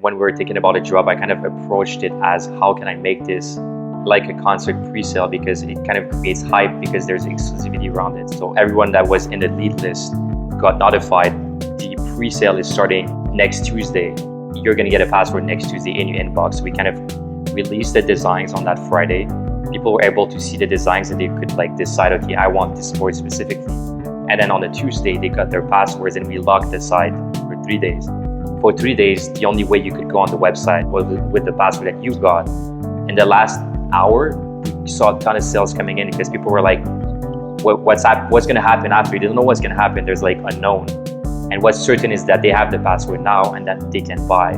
when we were thinking about a drop, I kind of approached it as how can I make this like a concert pre-sale, because it kind of creates hype because there's exclusivity around it. So everyone that was in the lead list got notified. The pre-sale is starting next Tuesday. You're going to get a password next Tuesday in your inbox. We kind of released the designs on that Friday. People were able to see the designs and they could like decide, okay, I want this sport specifically. And then on the Tuesday, they got their passwords and we locked the site for 3 days. For 3 days, the only way you could go on the website was with the password that you got. In the last hour, we saw a ton of sales coming in because people were like, what's going to happen after? They don't know what's going to happen. There's like unknown. And what's certain is that they have the password now and that they can buy.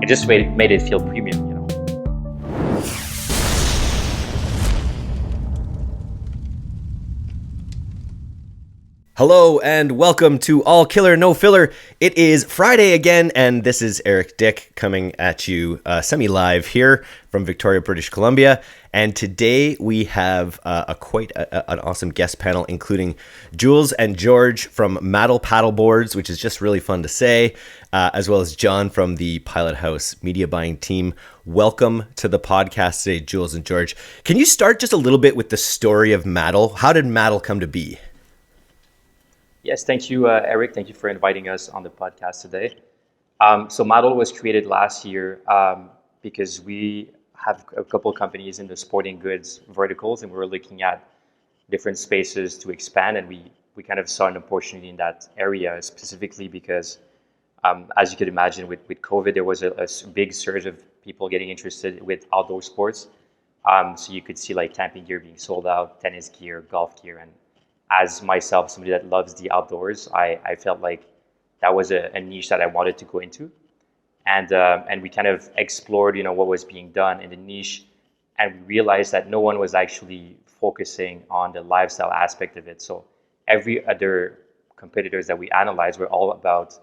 It just made it feel premium, you know. Hello and welcome to All Killer No Filler. It is Friday again, and this is Eric Dick coming at you semi-live here from Victoria, British Columbia. And today we have an awesome guest panel, including Jules and George from Maddle Paddleboards, which is just really fun to say, as well as John from the Pilothouse media buying team. Welcome to the podcast today, Jules and George. Can you start just a little bit with the story of Maddle? How did Maddle come to be? Yes, thank you, Eric. Thank you for inviting us on the podcast today. So Maddle was created last year because we have a couple of companies in the sporting goods verticals, and we were looking at different spaces to expand, and we kind of saw an opportunity in that area specifically because, as you could imagine, with COVID, there was a big surge of people getting interested with outdoor sports. So you could see like camping gear being sold out, tennis gear, golf gear, and as myself, somebody that loves the outdoors, I felt like that was a niche that I wanted to go into. And we kind of explored, what was being done in the niche, and we realized that no one was actually focusing on the lifestyle aspect of it. So every other competitors that we analyzed were all about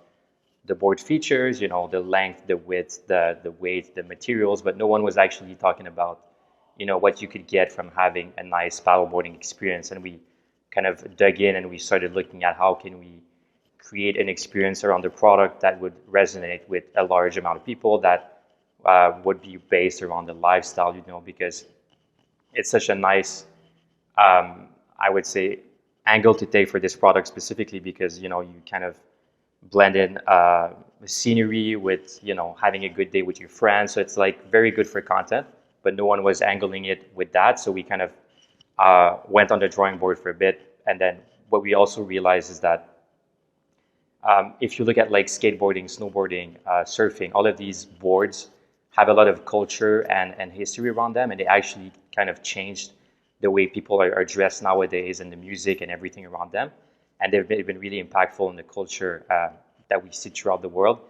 the board features, the length, the width, the weight, the materials, but no one was actually talking about, what you could get from having a nice paddleboarding experience. And we kind of dug in and we started looking at how can we create an experience around the product that would resonate with a large amount of people, that would be based around the lifestyle, because it's such a nice, I would say, angle to take for this product specifically because, you kind of blend in scenery with, having a good day with your friends. So it's like very good for content, but no one was angling it with that. So we kind of went on the drawing board for a bit. And then what we also realized is that if you look at like skateboarding, snowboarding, surfing, all of these boards have a lot of culture and history around them. And they actually kind of changed the way people are dressed nowadays and the music and everything around them. And they've been really impactful in the culture that we see throughout the world.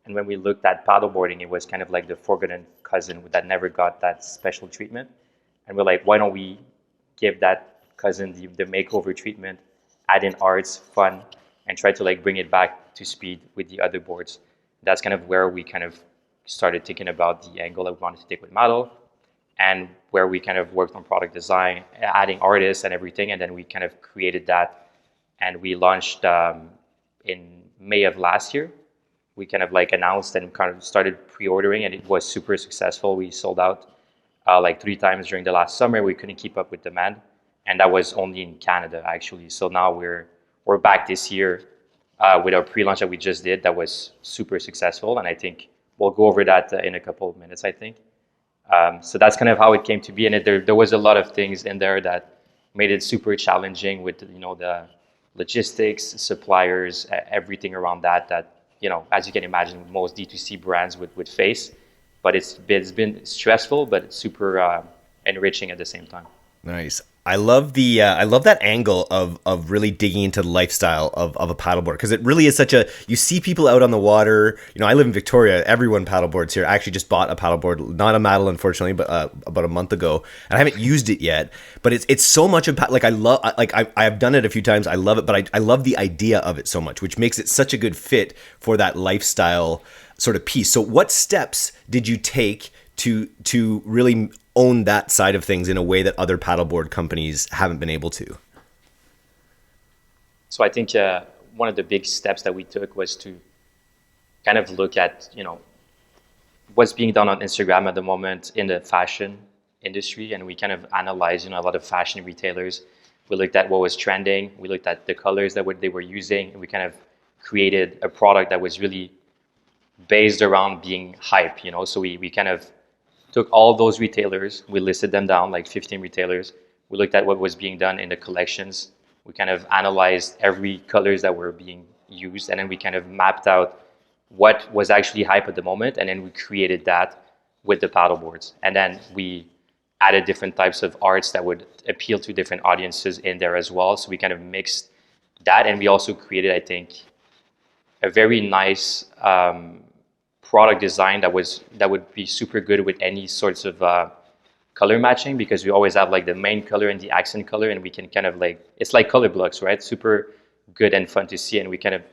And when we looked at paddleboarding, it was kind of like the forgotten cousin that never got that special treatment. And we're like, why don't we give that cousin the makeover treatment, add in arts, fun, and try to like bring it back to speed with the other boards. That's kind of where we kind of started thinking about the angle that we wanted to take with Maddle, and where we kind of worked on product design, adding artists and everything, and then we kind of created that, and we launched in May of last year. We kind of like announced and kind of started pre-ordering, and it was super successful. We sold out like 3 times during the last summer. We couldn't keep up with demand, and that was only in Canada actually. So now we're back this year with our pre-launch that we just did. That was super successful, and I think we'll go over that in a couple of minutes, I think. So that's kind of how it came to be, and there was a lot of things in there that made it super challenging with the logistics, suppliers, everything around that as you can imagine, most D2C brands would face. But it's been stressful, but it's super enriching at the same time. Nice. I love that angle of really digging into the lifestyle of a paddleboard, because it really is you see people out on the water. I live in Victoria. Everyone paddleboards here. I actually just bought a paddleboard, not a Maddle, unfortunately, but about a month ago. And I haven't used it yet, but it's so much of I've done it a few times. I love it, but I love the idea of it so much, which makes it such a good fit for that lifestyle sort of piece. So what steps did you take to really own that side of things in a way that other paddleboard companies haven't been able to? So I think one of the big steps that we took was to kind of look at, what's being done on Instagram at the moment in the fashion industry, and we kind of analyzed, a lot of fashion retailers. We looked at what was trending. We looked at the colors that they were using, and we kind of created a product that was really based around being hype. So we kind of took all those retailers, we listed them down, like 15 retailers. We looked at what was being done in the collections. We kind of analyzed every colors that were being used, and then we kind of mapped out what was actually hype at the moment, and then we created that with the paddleboards. And then we added different types of arts that would appeal to different audiences in there as well. So we kind of mixed that, and we also created, I think, a very nice product design that would be super good with any sorts of color matching, because we always have like the main color and the accent color, and we can kind of like, it's like color blocks, right? Super good and fun to see, and we kind of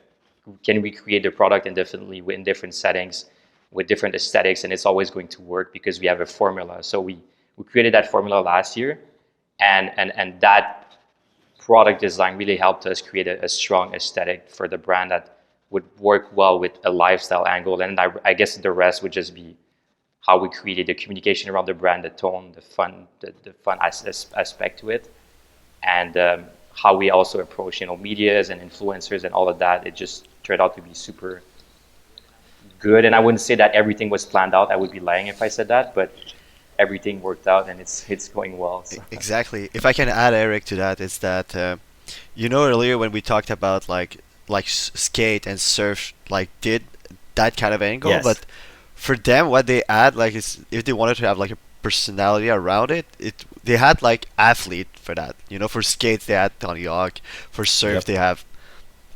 can recreate the product indefinitely in different settings with different aesthetics, and it's always going to work because we have a formula. So we created that formula last year, and that product design really helped us create a strong aesthetic for the brand that would work well with a lifestyle angle. And I guess the rest would just be how we created the communication around the brand, the tone, the fun aspect to it, and how we also approach, medias and influencers and all of that. It just turned out to be super good. And I wouldn't say that everything was planned out. I would be lying if I said that, but everything worked out, and it's going well. So. Exactly. If I can add, Eric, to that, is that earlier when we talked about like skate and surf, like did that kind of angle, Yes. but for them, what they add, like, is if they wanted to have like a personality around it, they had like athlete for that. For skates they had Tony Hawk. For surf Yep. they have,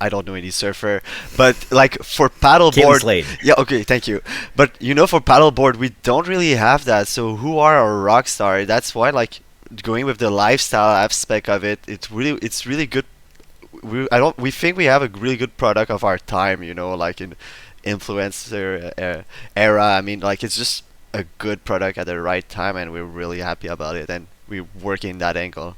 I don't know any surfer, but like for Kim paddleboard, Slade. yeah, okay, thank you. But for paddleboard, we don't really have that. So who are our rock star? That's why, like, going with the lifestyle aspect of it, it's really good. We think we have a really good product of our time. Like in influencer era. I mean, like, it's just a good product at the right time, and we're really happy about it, and we're working that angle.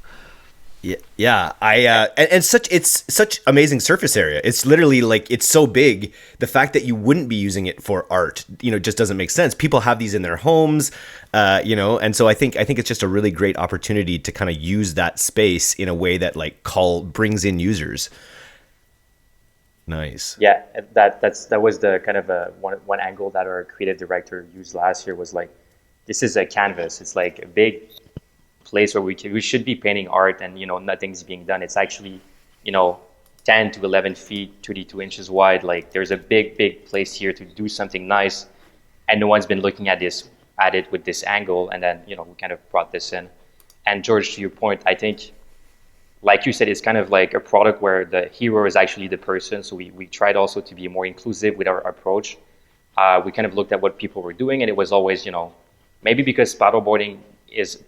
Yeah. And it's such amazing surface area. It's literally like, it's so big. The fact that you wouldn't be using it for art, just doesn't make sense. People have these in their homes, and so I think it's just a really great opportunity to kind of use that space in a way that like brings in users. Nice. Yeah, that was the kind of one angle that our creative director used last year, was like, this is a canvas. It's like a big place where we should be painting art, and nothing's being done. It's actually 10 to 11 feet, 32 inches wide. Like, there's a big place here to do something nice, and no one's been looking at it with this angle. And then we kind of brought this in. And George, to your point, I think, like you said, it's kind of like a product where the hero is actually the person. So we tried also to be more inclusive with our approach. We kind of looked at what people were doing, and it was always, maybe because paddleboarding is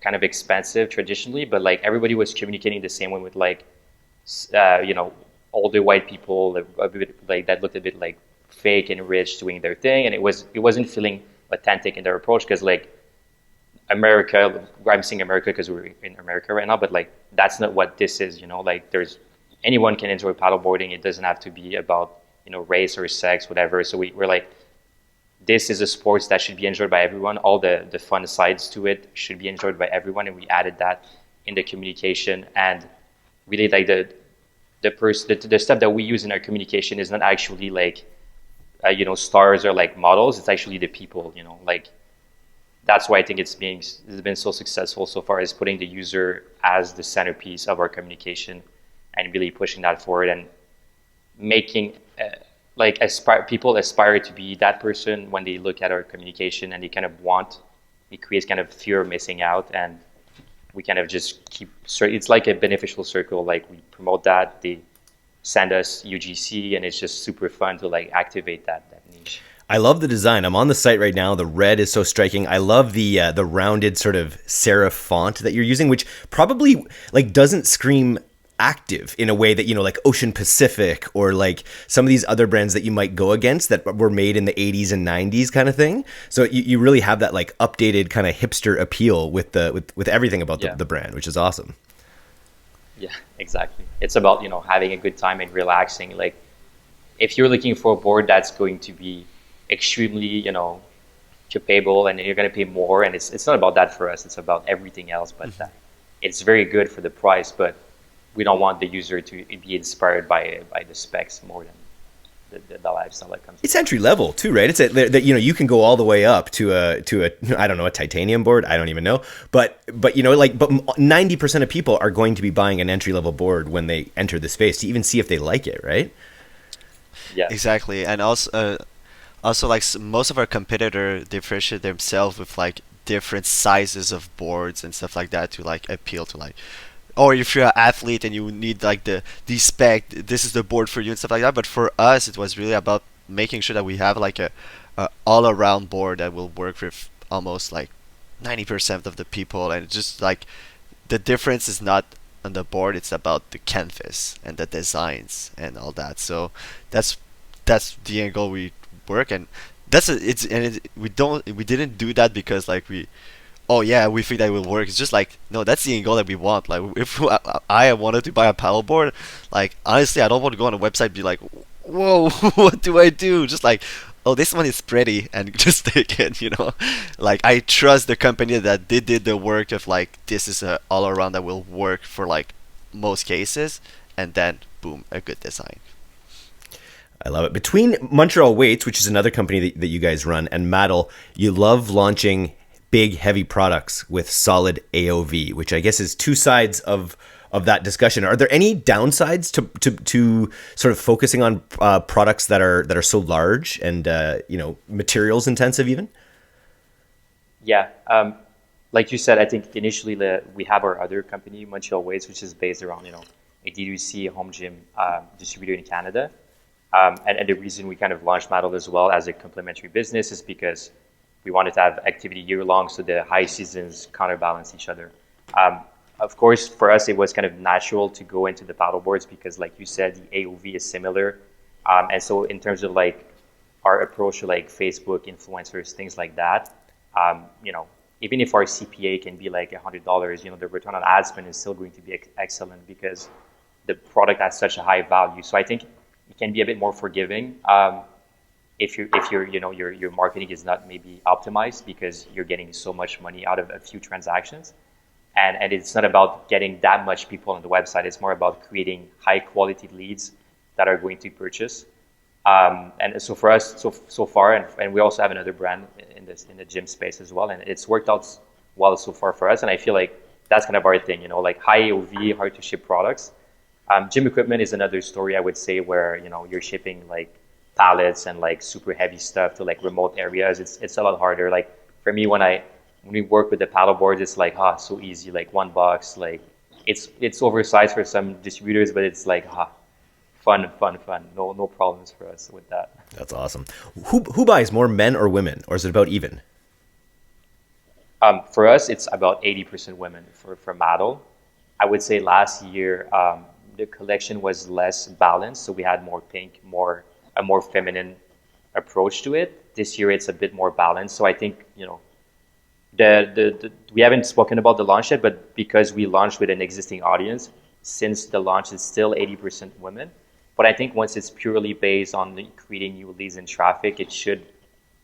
kind of expensive traditionally, but like everybody was communicating the same way with like, older white people, a bit like that looked a bit like fake and rich doing their thing, and it wasn't feeling authentic in their approach, because like America, I'm saying America because we're in America right now, but like that's not what this is. Like anyone can enjoy paddleboarding. It doesn't have to be about race or sex, whatever. So we're like, this is a sport that should be enjoyed by everyone. All the fun sides to it should be enjoyed by everyone, and we added that in the communication. And really, like the stuff that we use in our communication is not actually like stars or like models. It's actually the people. Like, that's why I think it's been so successful so far, is putting the user as the centerpiece of our communication and really pushing that forward and making people aspire to be that person when they look at our communication, and they kind of it creates kind of fear of missing out, and we kind of just it's like a beneficial circle. Like, we promote that, they send us UGC, and it's just super fun to like activate that niche. I love the design. I'm on the site right now. The red is so striking. I love the rounded sort of serif font that you're using, which probably like doesn't scream active in a way that like Ocean Pacific or like some of these other brands that you might go against that were made in the 80s and 90s kind of thing. So you really have that like updated kind of hipster appeal with everything about the brand, which is awesome. Yeah, exactly. It's about having a good time and relaxing. Like, if you're looking for a board that's going to be extremely capable, and you're going to pay more. And it's not about that for us. It's about everything else. But it's very good for the price. But we don't want the user to be inspired by the specs more than the lifestyle that comes. It's entry level too, right? It's that you can go all the way up to a I don't know, a titanium board. I don't even know, but 90% of people are going to be buying an entry level board when they enter the space to even see if they like it, right? Yeah, exactly. And also like most of our competitor differentiate themselves with like different sizes of boards and stuff like that to like appeal to like, or if you're an athlete and you need like the spec, this is the board for you and stuff like that. But for us, it was really about making sure that we have like a all-around board that will work with almost like 90% of the people. And it's just like the difference is not on the board; it's about the canvas and the designs and all that. So that's the angle we work, and we didn't do that because like oh yeah, we think that will work. It's just like, no, that's the angle that we want. Like, if I wanted to buy a paddleboard, like, honestly, I don't want to go on a website and be like, whoa, what do I do? Just like, oh, this one is pretty, and just take it, you know? Like, I trust the company that they did the work of, like, this is a all-around that will work for, like, most cases, and then, boom, a good design. I love it. Between Montreal Weights, which is another company that you guys run, and Maddle, you love launching big, heavy products with solid AOV, which I guess is two sides of that discussion. Are there any downsides to sort of focusing on products that are so large and materials intensive even? Yeah. Like you said, I think initially we have our other company, Montreal Weights, which is based around a D2C home gym distributor in Canada. And the reason we kind of launched Maddle as well as a complementary business is because we wanted to have activity year long, so the high seasons counterbalance each other. Of course, for us, it was kind of natural to go into the paddleboards because, like you said, the AOV is similar. And so in terms of like our approach to like Facebook influencers, things like that, even if our CPA can be like $100, the return on ad spend is still going to be excellent because the product has such a high value. So I think it can be a bit more forgiving. If your marketing is not maybe optimized because you're getting so much money out of a few transactions, and it's not about getting that much people on the website. It's more about creating high quality leads that are going to purchase. And so for us, so far, and we also have another brand in the gym space as well, and it's worked out well so far for us. And I feel like that's kind of our thing, like high AOV, hard to ship products. Gym equipment is another story, I would say, where you're shipping like pallets and like super heavy stuff to like remote areas. It's a lot harder. Like for me, when we work with the paddleboards, it's like so easy, like $1. Like it's oversized for some distributors, but it's like fun. No problems for us with that. That's awesome. Who buys more, men or women, or is it about even? For us, it's about 80% women for Maddle. I would say last year the collection was less balanced, so we had more pink, a more feminine approach to it. This year it's a bit more balanced. So I think, we haven't spoken about the launch yet, but because we launched with an existing audience, since the launch it's still 80% women. But I think once it's purely based on creating new leads and traffic, it should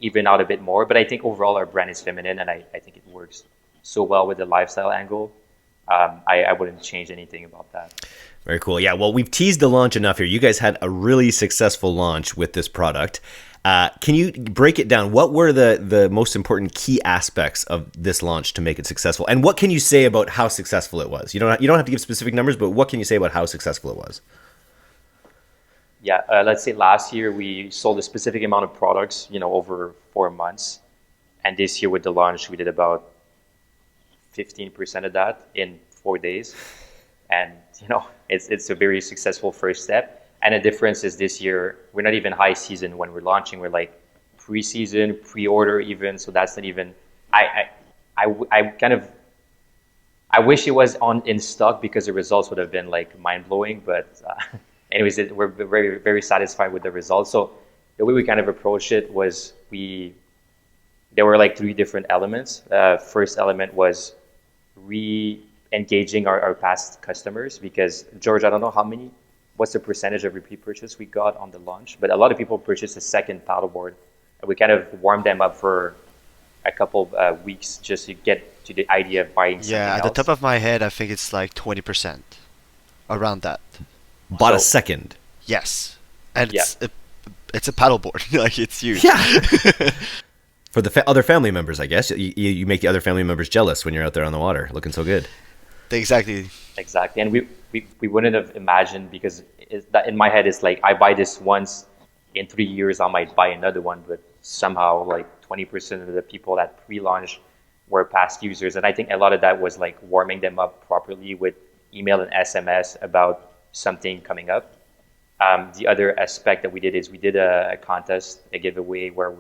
even out a bit more. But I think overall our brand is feminine, and I think it works so well with the lifestyle angle. I wouldn't change anything about that. Very cool. Yeah, well, we've teased the launch enough here. You guys had a really successful launch with this product. Can you break it down? What were the most important key aspects of this launch to make it successful? And what can you say about how successful it was? You don't have to give specific numbers, but what can you say about how successful it was? Yeah, let's say last year we sold a specific amount of products, over 4 months. And this year with the launch, we did about 15% of that in 4 days. And, it's a very successful first step. And the difference is this year, we're not even high season when we're launching. We're like pre-season, pre-order even. So that's not even, I wish it was in stock because the results would have been like mind-blowing. But anyways, we're very, very satisfied with the results. So the way we kind of approached it was there were like 3 different elements. First element was re-engaging our past customers because, George, I don't know what's the percentage of repeat purchase we got on the launch, but a lot of people purchased a second paddleboard, and we kind of warmed them up for a couple weeks just to get to the idea of buying something Yeah, at the else. top of my head, I think it's like 20%, around that. Bought a So- second. Yes, and Yeah. it's a paddleboard. Like it's huge. Yeah. For the other family members, I guess you make the other family members jealous when you're out there on the water, looking so good. Exactly. Exactly, and we wouldn't have imagined, because that in my head it's like I buy this once, in 3 years I might buy another one, but somehow like 20% of the people that pre-launch were past users, and I think a lot of that was like warming them up properly with email and SMS about something coming up. The other aspect that we did is we did a contest, a giveaway where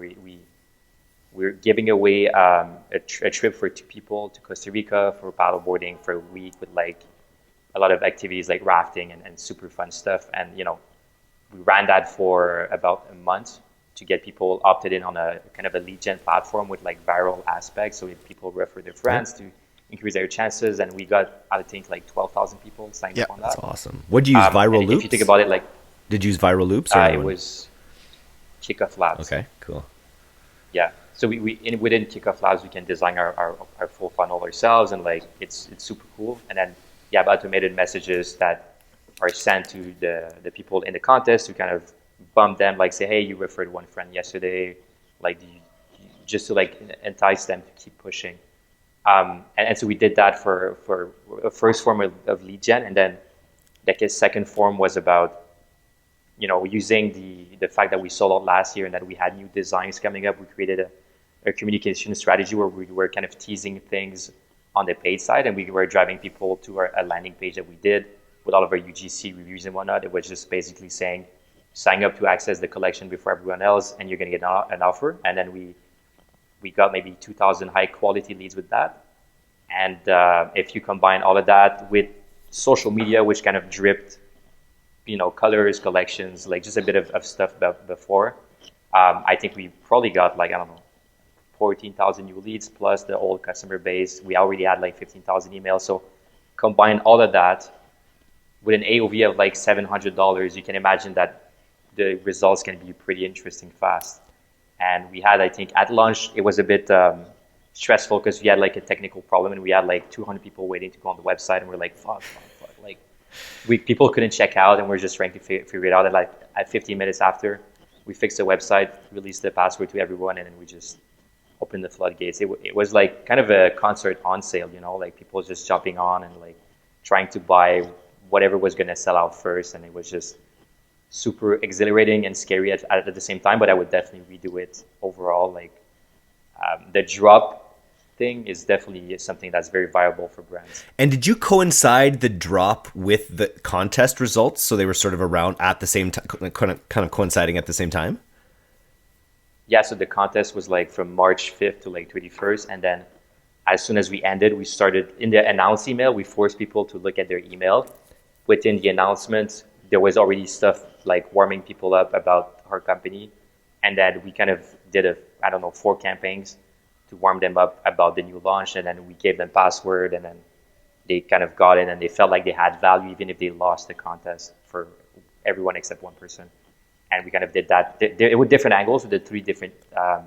we're giving away a trip for 2 people to Costa Rica for paddleboarding for a week with like a lot of activities like rafting and super fun stuff. And, we ran that for about a month to get people opted in on a kind of a lead gen platform with like viral aspects. So if people refer their friends to increase their chances. And we got, I think, like 12,000 people signed up on that. That's awesome. Would you use viral and loops? If you think about it, like, Did you use viral loops? Or it was Kickoff Labs. Okay, cool. Yeah. So within Kickoff Labs, we can design our full funnel ourselves, and like it's super cool. And then you have automated messages that are sent to the people in the contest to kind of bump them, like say, hey, you referred one friend yesterday, like just to like entice them to keep pushing. And so we did that for a first form of lead gen, and then like a second form was about using the fact that we sold out last year and that we had new designs coming up. We created a communication strategy where we were kind of teasing things on the paid side, and we were driving people to a landing page that we did with all of our UGC reviews and whatnot. It was just basically saying, sign up to access the collection before everyone else, and you're going to get an offer. And then we got maybe 2,000 high quality leads with that. And if you combine all of that with social media, which kind of dripped, colors, collections, like just a bit of stuff before, I think we probably got like, I don't know, 14,000 new leads plus the old customer base. We already had like 15,000 emails. So combine all of that with an AOV of like $700, you can imagine that the results can be pretty interesting fast. And we had, I think at launch, it was a bit stressful because we had like a technical problem and we had like 200 people waiting to go on the website, and we're like, fuck. Like people couldn't check out, and we're just trying to figure it out. And like at 15 minutes after, we fixed the website, released the password to everyone, and then we just opened the floodgates. It was like kind of a concert on sale, like people just jumping on and like trying to buy whatever was going to sell out first. And it was just super exhilarating and scary at the same time, but I would definitely redo it overall. Like the drop thing is definitely something that's very viable for brands. And did you coincide the drop with the contest results, so they were sort of around at the same time, kind of coinciding at the same time? Yeah, so the contest was like from March 5th to like 31st, and then as soon as we ended, we started in the announce email. We forced people to look at their email. Within the announcement, there was already stuff like warming people up about our company, and then we kind of did 4 campaigns to warm them up about the new launch, and then we gave them password, and then they kind of got in and they felt like they had value even if they lost the contest for everyone except one person. And we kind of did that with different angles with the 3 different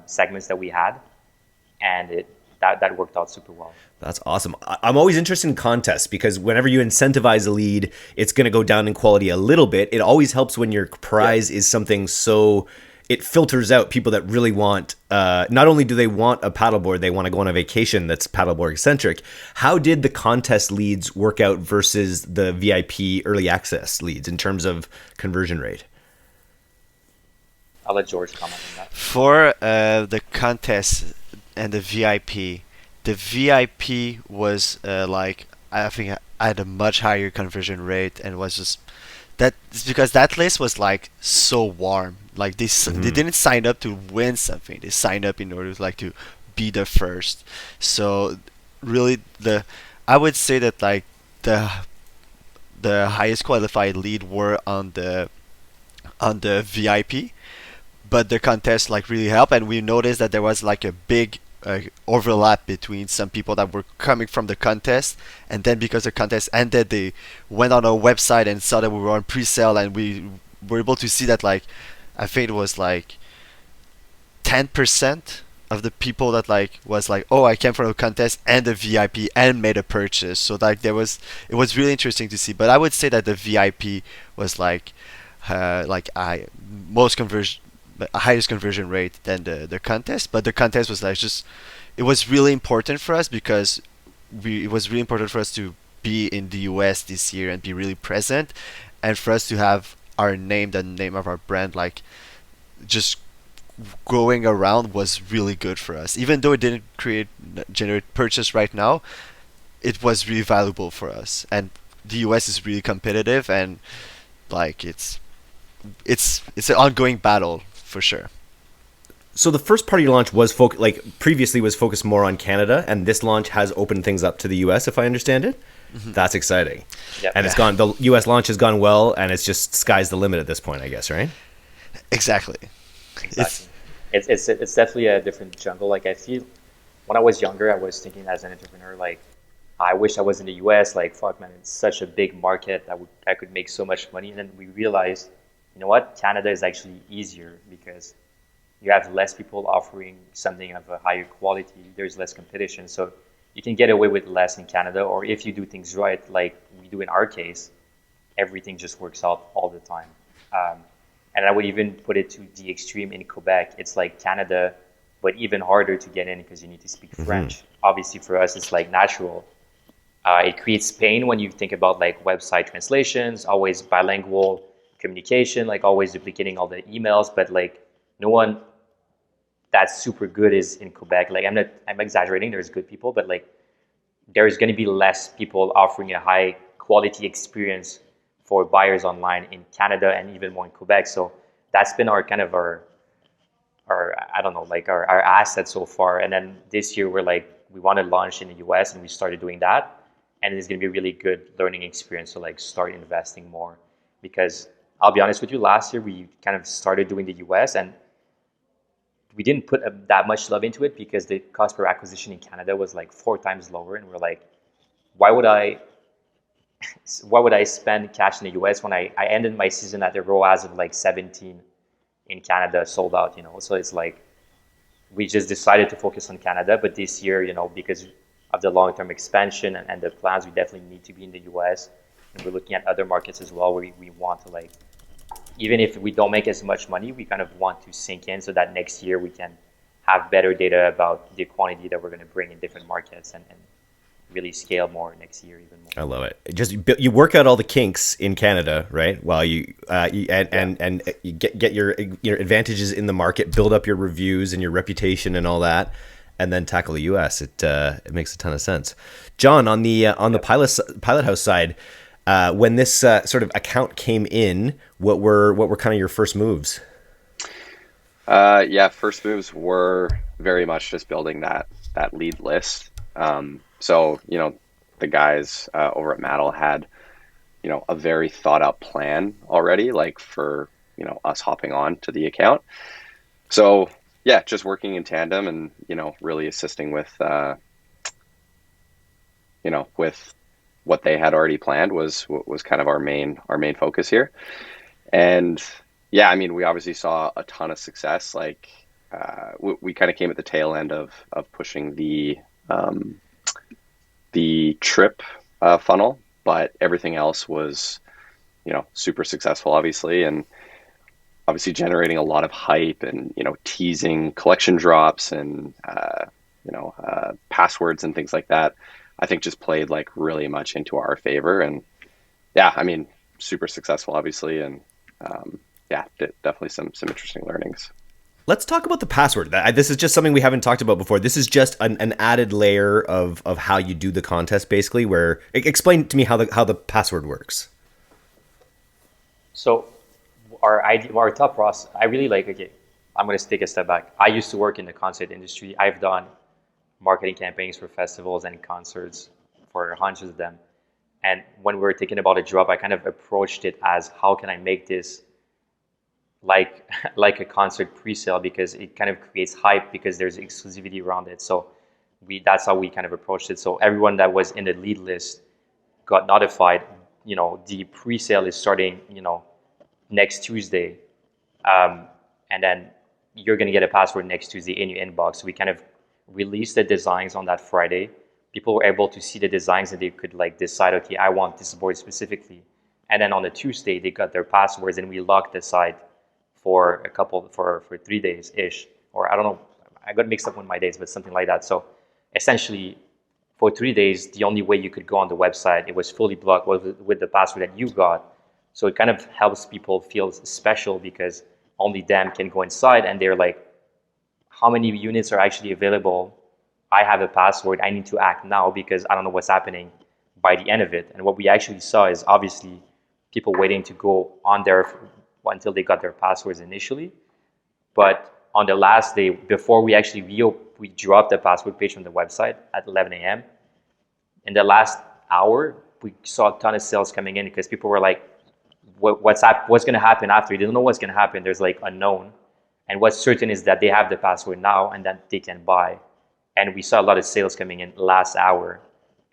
segments that we had, and that worked out super well. That's awesome. I'm always interested in contests because whenever you incentivize a lead, it's going to go down in quality a little bit. It always helps when your prize is something so it filters out people that really want, not only do they want a paddleboard, they want to go on a vacation that's paddleboard centric. How did the contest leads work out versus the VIP early access leads in terms of conversion rate? I'll let George comment on that. For the contest and the VIP was like, I think I had a much higher conversion rate, and was just that it's because that list was like so warm. Like they didn't sign up to win something. They signed up in order to like to be the first. So really I would say that like the highest qualified lead were on the VIP, but the contest like really helped, and we noticed that there was like a big overlap between some people that were coming from the contest, and then because the contest ended, they went on our website and saw that we were on pre-sale, and we were able to see that like I think it was like 10% of the people that like was like, oh, I came from a contest and a VIP and made a purchase. So like it was really interesting to see. But I would say that the VIP was like I most conversion highest conversion rate than the contest. But the contest was like just it was really important for us because it was really important for us to be in the US this year and be really present, and for us to have our name, the name of our brand, like just going around was really good for us. Even though it didn't generate purchase right now, it was really valuable for us. And the US is really competitive, and like it's an ongoing battle for sure. So the first part of your launch was previously was focused more on Canada, and this launch has opened things up to the US, if I understand it. That's exciting. Yep. And the US launch has gone well, and it's just sky's the limit at this point, I guess, right? Exactly. It's definitely a different jungle. Like I feel when I was younger, I was thinking as an entrepreneur, like I wish I was in the US. Like fuck, man, it's such a big market. I could make so much money. And then we realized, you know what, Canada is actually easier because you have less people offering something of a higher quality. There's less competition, so you can get away with less in Canada. Or if you do things right, like we do in our case, everything just works out all the time. And I would even put it to the extreme in Quebec. It's like Canada, but even harder to get in because you need to speak French. Obviously, for us, it's like natural. It creates pain when you think about like website translations, always bilingual communication, like always duplicating all the emails, but like no one that's super good is in Quebec. Like I'm exaggerating, there's good people, but like there's going to be less people offering a high quality experience for buyers online in Canada and even more in Quebec. So that's been our kind of our I don't know, like our asset so far. And then this year we're like, we want to launch in the US, and we started doing that. And it's going to be a really good learning experience to like start investing more, because I'll be honest with you, last year we kind of started doing the US and we didn't put that much love into it because the cost per acquisition in Canada was like 4 times lower. And we're like, why would I spend cash in the US when I ended my season at the ROAS of like 17 in Canada, sold out, you know? So it's like, we just decided to focus on Canada. But this year, you know, because of the long-term expansion and the plans, we definitely need to be in the US. And we're looking at other markets as well where we want to like, even if we don't make as much money, we kind of want to sink in so that next year we can have better data about the quantity that we're going to bring in different markets and really scale more next year even more. I love it. Just you work out all the kinks in Canada, right? While you you get your advantages in the market, build up your reviews and your reputation and all that, and then tackle the US. It makes a ton of sense. John, on the Pilothouse side, when this sort of account came in, what were kind of your first moves? First moves were very much just building that lead list. So, you know, the guys over at Maddle had, you know, a very thought out plan already, like for, you know, us hopping on to the account. So yeah, just working in tandem and, you know, really assisting with, you know, with what they had already planned was kind of our main focus here. And yeah, I mean, we obviously saw a ton of success. Like we kind of came at the tail end of pushing the trip funnel, but everything else was, you know, super successful, obviously, and obviously generating a lot of hype and, you know, teasing collection drops and passwords and things like that. I think just played like really much into our favor. And yeah, I mean, super successful, obviously, and definitely some interesting learnings. Let's talk about the password. This is just something we haven't talked about before. This is just an added layer of how you do the contest, basically. Where explain to me how the password works. So our top process, I really like. Okay, I'm going to take a step back. I used to work in the concert industry. I've done marketing campaigns for festivals and concerts for hundreds of them. And when we were thinking about a drop, I kind of approached it as, how can I make this like a concert pre-sale, because it kind of creates hype because there's exclusivity around it. So that's how we kind of approached it. So everyone that was in the lead list got notified, you know, the pre-sale is starting, you know, next Tuesday. And then, you're going to get a password next Tuesday in your inbox. So we kind of released the designs on that Friday. People were able to see the designs and they could like decide, okay, I want this board specifically. And then on the Tuesday, they got their passwords and we locked the site for for 3 days ish. Or I don't know, I got mixed up with my days, but something like that. So essentially for 3 days, the only way you could go on the website, it was fully blocked with the password that you got. So it kind of helps people feel special because only them can go inside and they're like, how many units are actually available? I have a password. I need to act now because I don't know what's happening by the end of it. And what we actually saw is obviously people waiting to go on there until they got their passwords initially. But on the last day, before we actually we dropped the password page on the website at 11 a.m. In the last hour, we saw a ton of sales coming in because people were like, what's going to happen after? They don't know what's going to happen. There's like unknown. And what's certain is that they have the password now and that they can buy. And we saw a lot of sales coming in last hour.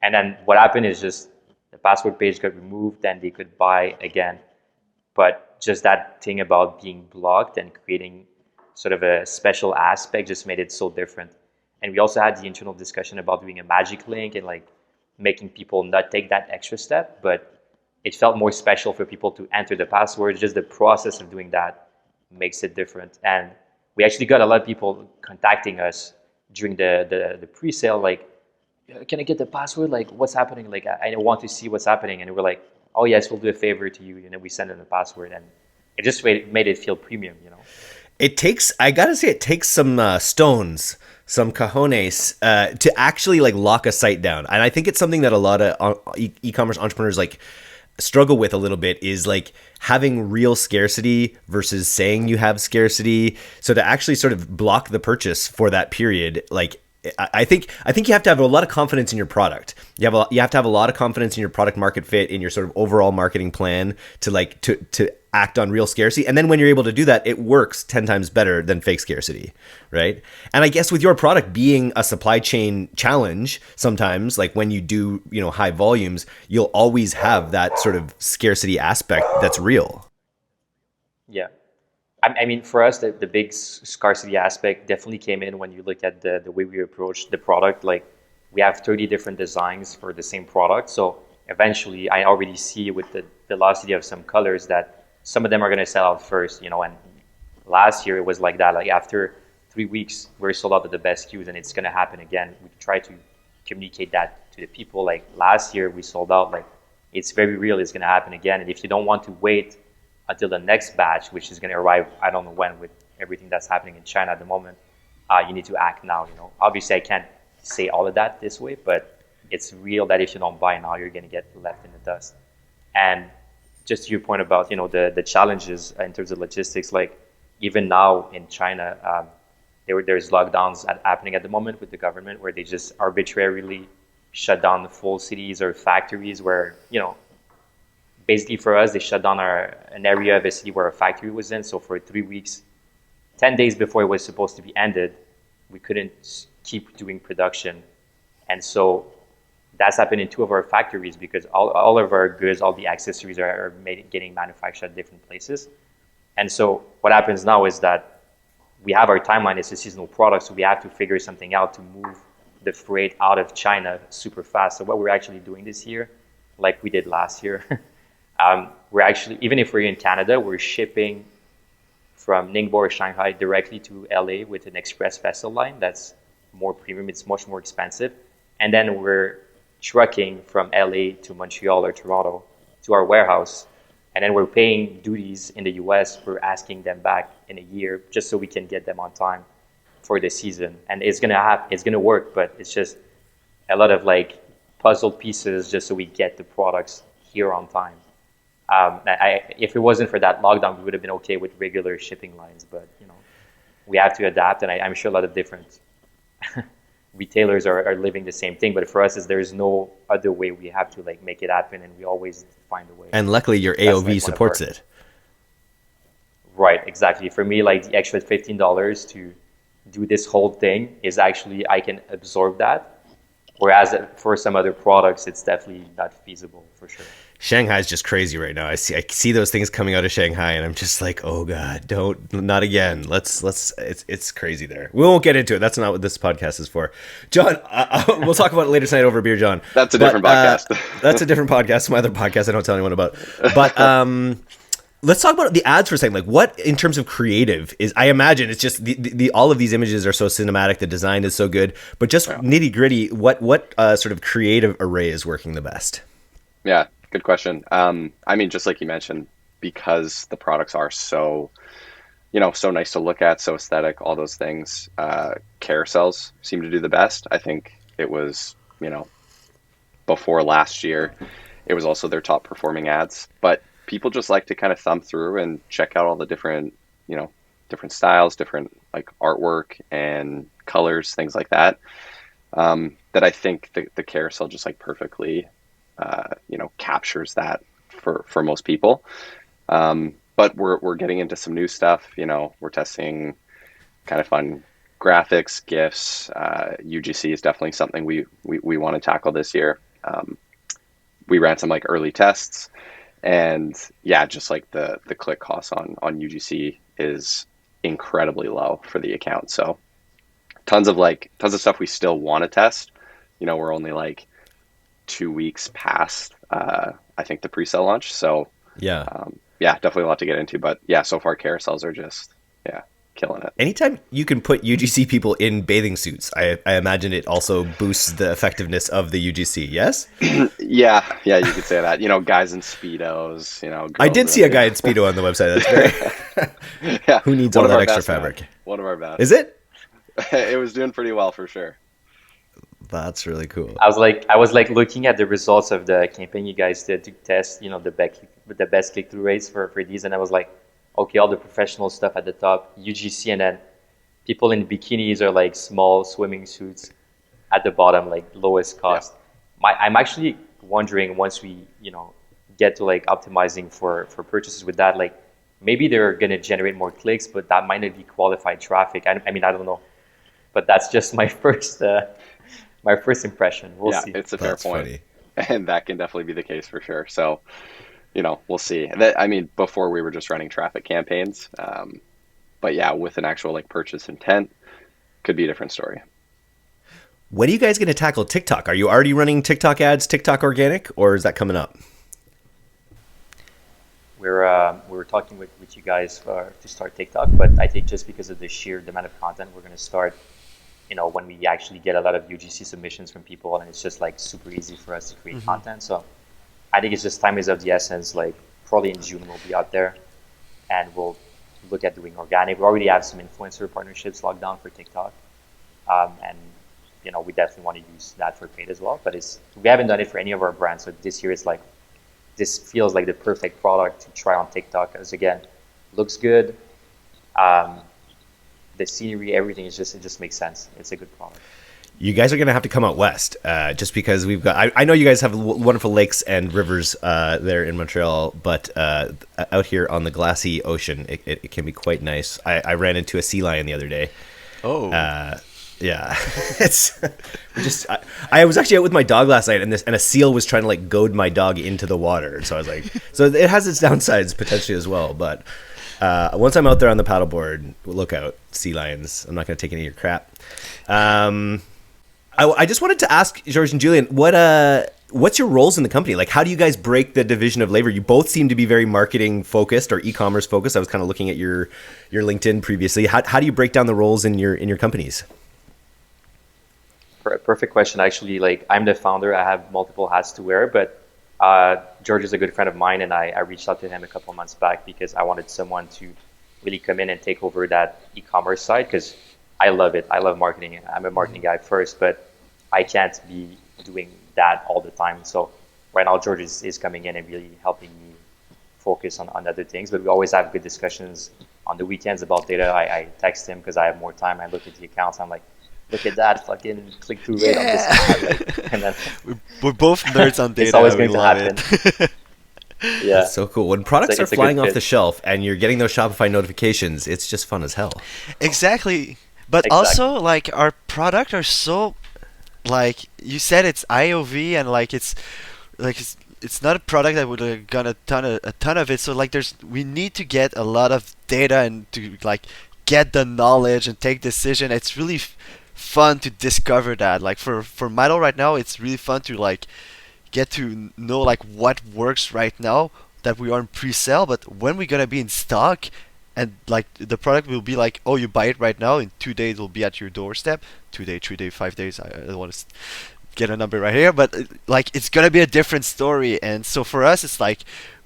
And then what happened is just the password page got removed and they could buy again. But just that thing about being blocked and creating sort of a special aspect just made it so different. And we also had the internal discussion about doing a magic link and like making people not take that extra step, but it felt more special for people to enter the password. Just the process of doing that makes it different. And we actually got a lot of people contacting us during the pre-sale, like, can I get the password? Like, what's happening? Like, I want to see what's happening. And we're like, oh yes, we'll do a favor to you. And then we send them the password, and it just made it feel premium, you know. I gotta say, it takes some stones, some cojones to actually like lock a site down. And I think it's something that a lot of e-commerce entrepreneurs like struggle with a little bit, is like having real scarcity versus saying you have scarcity. So to actually sort of block the purchase for that period, like I think you have to have a lot of confidence in your product. You have to have a lot of confidence in your product market fit, in your sort of overall marketing plan to act on real scarcity. And then when you're able to do that, it works 10 times better than fake scarcity, right? And I guess with your product being a supply chain challenge, sometimes like when you do, high volumes, you'll always have that sort of scarcity aspect that's real. Yeah. I mean, for us, the big scarcity aspect definitely came in when you look at the way we approach the product. Like, we have 30 different designs for the same product. So eventually, I already see with the velocity of some colors that some of them are going to sell out first, and last year it was like that. Like, after 3 weeks, we're sold out of the best SKUs, and it's going to happen again. We try to communicate that to the people. Like, last year we sold out. Like, it's very real. It's going to happen again. And if you don't want to wait until the next batch, which is going to arrive, I don't know when, with everything that's happening in China at the moment, you need to act now. Obviously I can't say all of that this way, but it's real that if you don't buy now, you're going to get left in the dust. And just to your point about the challenges in terms of logistics, like even now in China, there's lockdowns happening at the moment with the government, where they just arbitrarily shut down the full cities or factories where basically for us, they shut down an area of a city where a factory was in. So for 3 weeks, 10 days before it was supposed to be ended, we couldn't keep doing production. And so that's happened in 2 of our factories because all of our goods, all the accessories are getting manufactured at different places. And so what happens now is that we have our timeline. It's a seasonal product, so we have to figure something out to move the freight out of China super fast. So what we're actually doing this year, like we did last year, we're actually, even if we're in Canada, we're shipping from Ningbo or Shanghai directly to LA with an express vessel line. That's more premium. It's much more expensive. And then we're trucking from LA to Montreal or Toronto to our warehouse. And then we're paying duties in the US. We're asking them back in a year just so we can get them on time for the season. And it's going to work, but it's just a lot of like puzzle pieces just so we get the products here on time. If it wasn't for that lockdown, we would have been okay with regular shipping lines, but we have to adapt, and I'm sure a lot of different retailers are living the same thing. But for us, there's no other way. We have to like make it happen, and we always find a way. And luckily, your AOV supports it. Right, exactly. For me, like the extra $15 to do this whole thing is actually, I can absorb that. Whereas for some other products, it's definitely not feasible for sure. Shanghai's just crazy right now. I see those things coming out of Shanghai, and I'm just like, oh god, not again. Let's it's crazy there. We won't get into it. That's not what this podcast is for. John, we'll talk about it later tonight over beer, John. That's a different podcast. That's a different podcast. My other podcast I don't tell anyone about. But let's talk about the ads for a second. Like, what in terms of creative is? I imagine it's just the all of these images are so cinematic. The design is so good, but just nitty gritty. What sort of creative array is working the best? Yeah. Good question. I mean, just like you mentioned, because the products are so, so nice to look at, so aesthetic, all those things, carousels seem to do the best. I think it was, before last year, it was also their top performing ads, but people just like to kind of thumb through and check out all the different, different styles, different like artwork and colors, things like that. That I think the carousel just like perfectly captures that for most people. But we're getting into some new stuff. We're testing kind of fun graphics, GIFs. UGC is definitely something we want to tackle this year. We ran some like early tests, and yeah, just like the click cost on UGC is incredibly low for the account. So tons of stuff we still want to test. We're only like 2 weeks past I think the pre-sale launch, so definitely a lot to get into, but yeah, so far carousels are just killing it. Anytime you can put UGC people in bathing suits, I imagine it also boosts the effectiveness of the UGC. Yes. yeah, you could say that. Guys in speedos. I did see a guy in speedo on the website. That's very yeah. Who needs all that extra fabric? One of our best. Is it? It was doing pretty well for sure. That's really cool. I was looking at the results of the campaign you guys did to test, the best click-through rates for these, and I was like, okay, all the professional stuff at the top, UGC, and then people in bikinis or like small swimming suits at the bottom, like lowest cost. Yeah. I'm actually wondering, once we, get to like optimizing for purchases with that, like maybe they're gonna generate more clicks, but that might not be qualified traffic. I mean, I don't know, but that's just my first. My first impression. We'll see. It's a fair point. Funny. And that can definitely be the case for sure. So, we'll see. Before we were just running traffic campaigns. But yeah, with an actual like purchase intent, could be a different story. When are you guys going to tackle TikTok? Are you already running TikTok ads, TikTok organic, or is that coming up? We're talking with you guys to start TikTok, but I think just because of the sheer demand of content, we're going to start when we actually get a lot of UGC submissions from people, and it's just like super easy for us to create content. So I think it's just time is of the essence. Like probably in June we'll be out there, and we'll look at doing organic. We already have some influencer partnerships locked down for TikTok, and we definitely want to use that for paid as well. But we haven't done it for any of our brands. So this year it's like this feels like the perfect product to try on TikTok, because again, looks good. The scenery, everything it just makes sense. It's a good product. You guys are going to have to come out west, just because we've got. I know you guys have wonderful lakes and rivers there in Montreal, but out here on the glassy ocean, it can be quite nice. I ran into a sea lion the other day. Oh. Yeah, it's just. I was actually out with my dog last night, and a seal was trying to like goad my dog into the water. So I was like, so it has its downsides potentially as well, but. Once I'm out there on the paddleboard, look out, sea lions. I'm not going to take any of your crap. I just wanted to ask George and Julian, what's your roles in the company? Like, how do you guys break the division of labor? You both seem to be very marketing focused or e-commerce focused. I was kind of looking at your LinkedIn previously. How do you break down the roles in your companies? Perfect question. Actually, like I'm the founder. I have multiple hats to wear, but George is a good friend of mine, and I reached out to him a couple months back because I wanted someone to really come in and take over that e-commerce side, because I love it. I love marketing. I'm a marketing guy first, but I can't be doing that all the time. So right now, George is coming in and really helping me focus on other things. But we always have good discussions on the weekends about data. I text him because I have more time. I look at the accounts. I'm like, look at that fucking click-through rate on this ad. Like, and then we're both nerds on data. It's always going to happen. Yeah, it's so cool when products are flying off the shelf and you're getting those Shopify notifications. It's just fun as hell. Exactly, but also like our product are so, like you said, it's IOV and like it's it's not a product that we're gonna a ton of it. So like we need to get a lot of data and to like get the knowledge and take decision. It's really fun to discover that. Like for Maddle right now, it's really fun to like get to know like what works right now that we are in pre-sale, but when we're gonna be in stock, and like the product will be like, oh, you buy it right now, in 2 days it'll be at your doorstep. 2 days, 3 days, 5 days. I don't want to get a number right here, but like it's gonna be a different story. And so for us, it's like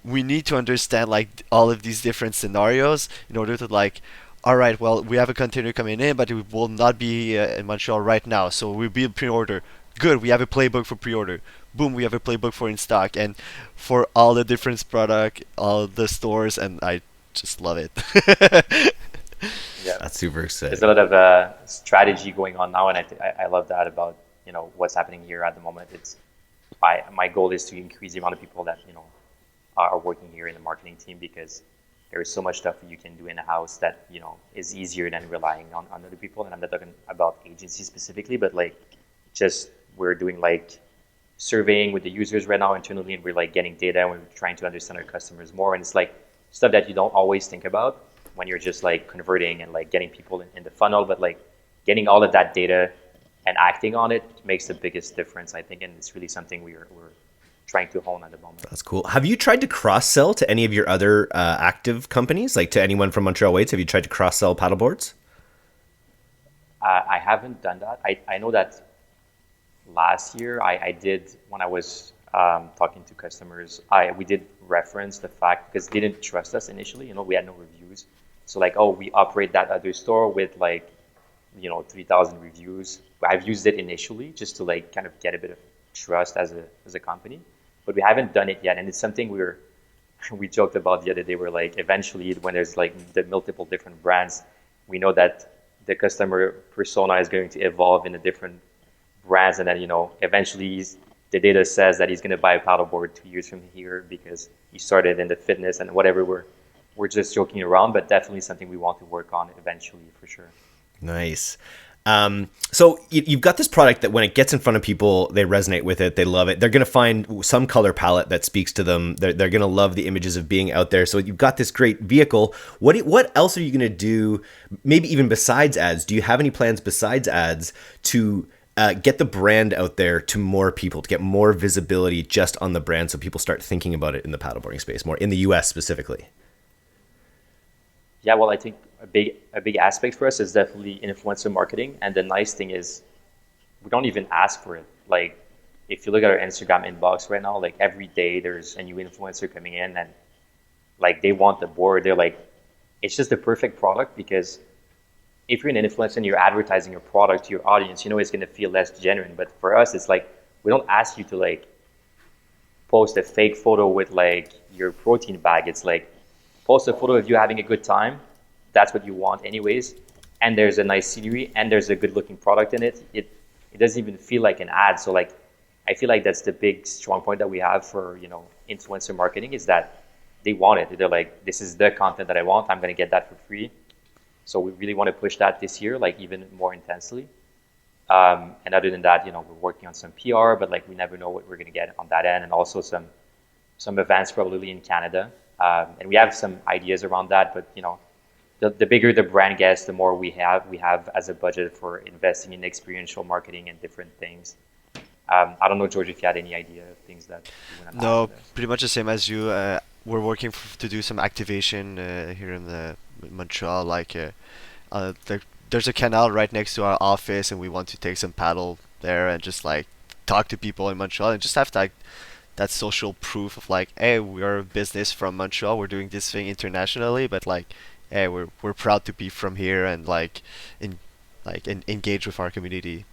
we need to understand like all of these different scenarios in order to like, all right, well, we have a container coming in, but it will not be in Montreal right now, so we'll be in pre-order. Good, we have a playbook for pre-order. Boom, we have a playbook for in stock, and for all the different product, all the stores, and I just love it. Yeah, That's super exciting. there's a lot of strategy going on now, and I love that about what's happening here at the moment. It's my goal is to increase the amount of people that are working here in the marketing team, because there is so much stuff you can do in the house that is easier than relying on other people. And I'm not talking about agencies specifically, but like just we're doing like surveying with the users right now internally, and we're like getting data, and we're trying to understand our customers more. And it's like stuff that you don't always think about when you're just like converting and like getting people in the funnel, but like getting all of that data and acting on it makes the biggest difference, I think. And it's really something we're trying to hone at the moment. That's cool. Have you tried to cross-sell to any of your other active companies, like to anyone from Montreal Weights? Have you tried to cross-sell paddleboards? I haven't done that. I know that last year I did, when I was talking to customers, we did reference the fact, because they didn't trust us initially. We had no reviews. So like, oh, we operate that other store with like 3,000 reviews. I've used it initially just to like kind of get a bit of trust as a company, but we haven't done it yet. And it's something we joked about the other day. We're like, eventually when there's like the multiple different brands, we know that the customer persona is going to evolve in the different brands, and then eventually the data says that he's going to buy a paddleboard 2 years from here because he started in the fitness and whatever. We're just joking around, but definitely something we want to work on eventually for sure. Nice. So you've got this product that when it gets in front of people, they resonate with it, they love it. They're going to find some color palette that speaks to them. They're going to love the images of being out there. So you've got this great vehicle. What else are you going to do? Maybe even besides ads? Do you have any plans besides ads to get the brand out there to more people, to get more visibility just on the brand, so people start thinking about it in the paddleboarding space more, in the US specifically? Yeah, well, I think a big aspect for us is definitely influencer marketing. And the nice thing is we don't even ask for it. Like if you look at our Instagram inbox right now, like every day there's a new influencer coming in, and like they want the board. They're like, it's just the perfect product, because if you're an influencer and you're advertising your product to your audience, it's going to feel less genuine. But for us, it's like, we don't ask you to like post a fake photo with like your protein bag. It's like, post a photo of you having a good time. That's what you want anyways. And there's a nice scenery, and there's a good looking product in it. It doesn't even feel like an ad. So like, I feel like that's the big strong point that we have for, influencer marketing, is that they want it. They're like, this is the content that I want. I'm going to get that for free. So we really want to push that this year, like even more intensely. And other than that, we're working on some PR, but like we never know what we're going to get on that end. And also some events probably in Canada. And we have some ideas around that, but the bigger the brand gets, the more we have as a budget for investing in experiential marketing and different things. I don't know, George, if you had any idea of things that you want to No, add. pretty much the same as you. We're working to do some activation here in Montreal. Like, there's a canal right next to our office, and we want to take some paddle there and just like talk to people in Montreal and just have that social proof of like, hey, we're a business from Montreal. We're doing this thing internationally, but like, hey, we're proud to be from here, and like engage with our community.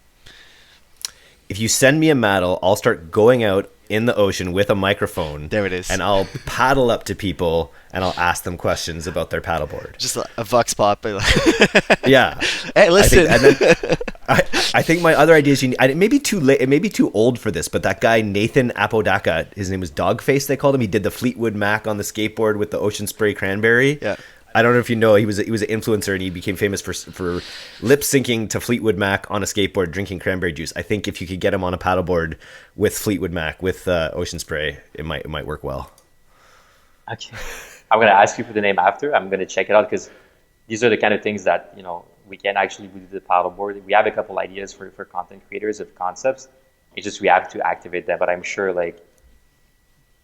If you send me a Maddle, I'll start going out in the ocean with a microphone. There it is. And I'll paddle up to people and I'll ask them questions about their paddleboard. Just a vox pop. Yeah. Hey, listen. I think my other idea is it may be too late. It may be too old for this, but that guy Nathan Apodaca, his name was Dogface. They called him. He did the Fleetwood Mac on the skateboard with the ocean spray cranberry. Yeah. I don't know if you know, he was an influencer and he became famous for lip syncing to Fleetwood Mac on a skateboard, drinking cranberry juice. I think if you could get him on a paddleboard with Fleetwood Mac with Ocean Spray, it might work well. Okay. I'm gonna ask you for the name after. I'm gonna check it out because these are the kind of things that we can actually do the paddleboard. We have a couple ideas for content creators of concepts. It's just we have to activate them. But I'm sure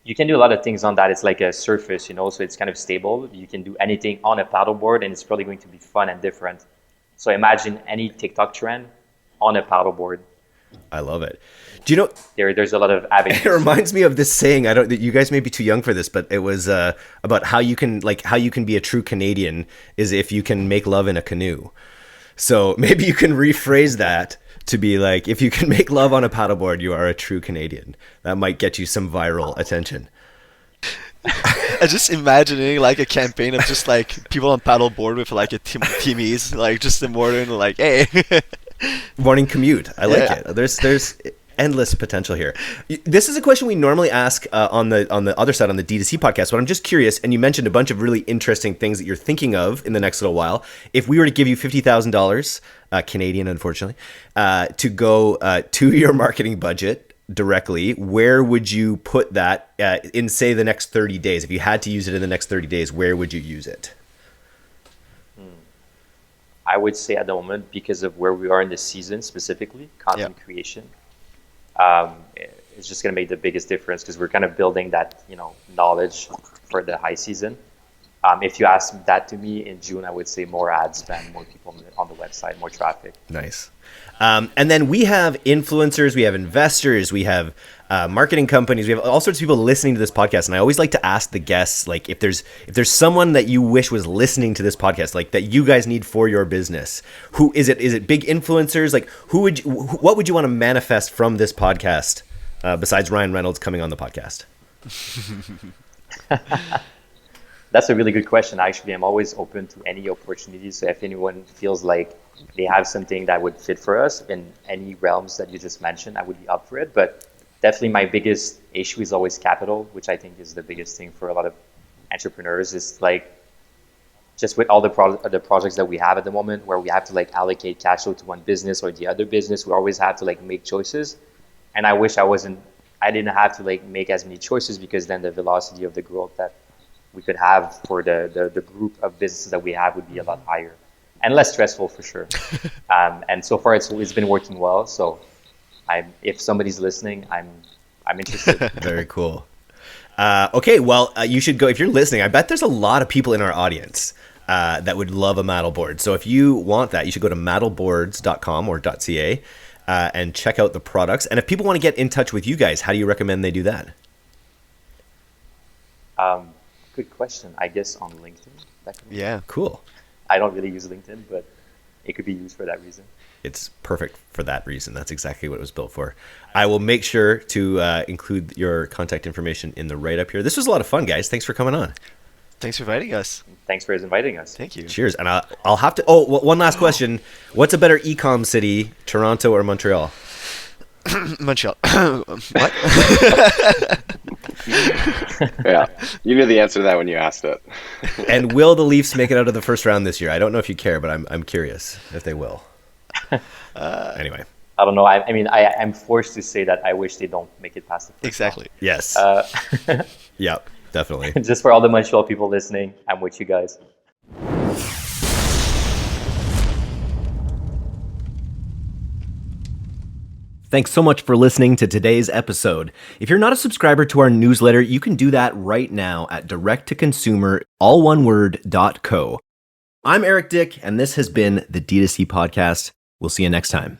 you can do a lot of things on that. It's like a surface, so it's kind of stable. You can do anything on a paddleboard, and it's probably going to be fun and different. So imagine any TikTok trend on a paddleboard. I love it. Do you know there's a lot of avenues. It reminds me of this saying. You guys may be too young for this, but it was about how you can be a true Canadian is if you can make love in a canoe. So maybe you can rephrase that to be like, if you can make love on a paddleboard, you are a true Canadian. That might get you some viral attention. I'm just imagining like a campaign of just like people on paddleboard with like a teamies, like just in morning, like, hey. Morning commute. I like it. There's endless potential here. This is a question we normally ask on the other side on the D2C podcast, but I'm just curious, and you mentioned a bunch of really interesting things that you're thinking of in the next little while. If we were to give you $50,000, Canadian, unfortunately, to go to your marketing budget directly, where would you put that in, say, the next 30 days? If you had to use it in the next 30 days, where would you use it? I would say at the moment, because of where we are in the season specifically, content creation, it's just going to make the biggest difference because we're kind of building that, knowledge for the high season. If you ask that to me in June, I would say more ad spend, more people on the website, more traffic. Nice. And then we have influencers, we have investors, we have marketing companies, we have all sorts of people listening to this podcast. And I always like to ask the guests, like, if there's someone that you wish was listening to this podcast, like that you guys need for your business, who is it? Is it big influencers? Like, what would you want to manifest from this podcast besides Ryan Reynolds coming on the podcast? That's a really good question. Actually, I'm always open to any opportunities. So if anyone feels like they have something that would fit for us in any realms that you just mentioned, I would be up for it. But definitely my biggest issue is always capital, which I think is the biggest thing for a lot of entrepreneurs. Is like, just with all the projects that we have at the moment, where we have to like allocate cash flow to one business or the other business, we always have to like make choices. And I wish I didn't have to like make as many choices, because then the velocity of the growth that we could have for the group of businesses that we have would be a lot higher and less stressful for sure. And so far it's been working well. So if somebody's listening, I'm interested. Very cool. Okay, well, you should go, if you're listening, I bet there's a lot of people in our audience that would love a Maddleboard. So if you want that, you should go to maddleboards.com or .ca and check out the products. And if people want to get in touch with you guys, how do you recommend they do that? Good question. I guess on LinkedIn. Yeah, cool. I don't really use LinkedIn, but it could be used for that reason. It's perfect for that reason. That's exactly what it was built for. I will make sure to include your contact information in the write-up here. This was a lot of fun, guys. Thanks for coming on. Thanks for inviting us. Thanks for inviting us. Thank you. Cheers. And I'll have to... Oh, one last question. What's a better e-com city, Toronto or Montreal? Montreal. What? Yeah, you knew the answer to that when you asked it. And will the Leafs make it out of the first round this year? I don't know if you care, but I'm curious if they will. Anyway. I don't know. I'm forced to say that I wish they don't make it past the first Exactly. round. Yes. Yeah, definitely. Just for all the Montreal people listening, I'm with you guys. Thanks so much for listening to today's episode. If you're not a subscriber to our newsletter, you can do that right now at direct-to-consumer, all one word, .co. I'm Eric Dick, and this has been the D2C Podcast. We'll see you next time.